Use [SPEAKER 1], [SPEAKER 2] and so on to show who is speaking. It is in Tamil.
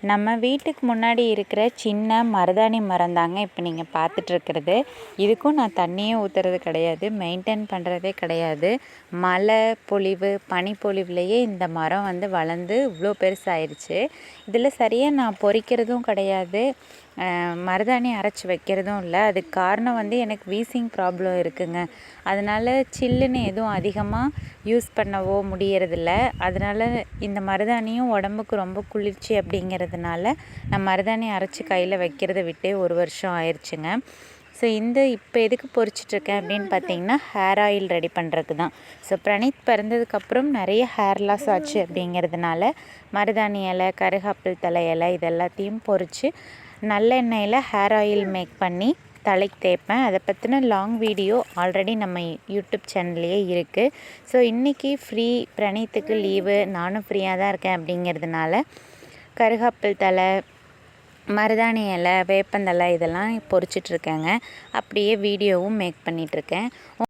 [SPEAKER 1] நம்ம வீட்டுக்கு முன்னாடி இருக்கிற சின்ன மருதாணி மரம் தாங்க இப்போ நீங்கள் பார்த்துட்ருக்கிறது. இதுக்கும் நான் தண்ணியே ஊற்றுறது கிடையாது, மெயின்டைன் பண்ணுறதே கிடையாது. மழை பொழிவு பனிப்பொழிவுலேயே இந்த மரம் வளர்ந்து இவ்வளோ பெருசாயிருச்சு. இதில் சரியாக நான் பொறிக்கிறதும் கிடையாது, மருதாணி அரைச்சி வைக்கிறதும் இல்லை. அதுக்கு காரணம் எனக்கு வீசிங் ப்ராப்ளம் இருக்குங்க. அதனால் சில்லுன்னு எதுவும் அதிகமாக யூஸ் பண்ணவோ முடியறதில்ல. அதனால் இந்த மருதாணியும் உடம்புக்கு ரொம்ப குளிர்ச்சி அப்படிங்கிறதுனால நான் மருதாணி அரைச்சி கையில் வைக்கிறத விட்டே 1 வருஷம் ஆயிடுச்சுங்க. ஸோ இப்போ எதுக்கு பொறிச்சிட்ருக்கேன் அப்படின்னு பார்த்தீங்கன்னா, ஹேர் ஆயில் ரெடி பண்ணுறதுக்கு தான். ஸோ பிரணீத் பிறந்ததுக்கப்புறம் நிறைய ஹேர் லாஸ் ஆச்சு அப்படிங்கிறதுனால மருதாணி இலை, கருகாப்பிள் தலை இலை இதெல்லாத்தையும் பொறிச்சு நல்லெண்ணெயில் ஹேர் ஆயில் மேக் பண்ணி தலைக்கு தேய்ப்பேன். அதை பற்றின லாங் வீடியோ ஆல்ரெடி நம்ம யூடியூப் சேனல்லையே இருக்குது. ஸோ இன்றைக்கி ஃப்ரீ, பிரணீத்துக்கு லீவு, நானும் ஃப்ரீயாக தான் இருக்கேன் அப்படிங்கிறதுனால கருகாப்பிள் தலை, மருதாணி இலை, வேப்பந்தலை இதெல்லாம் பொறிச்சிட்ருக்கேங்க. அப்படியே வீடியோவும் மேக் பண்ணிகிட்ருக்கேன்.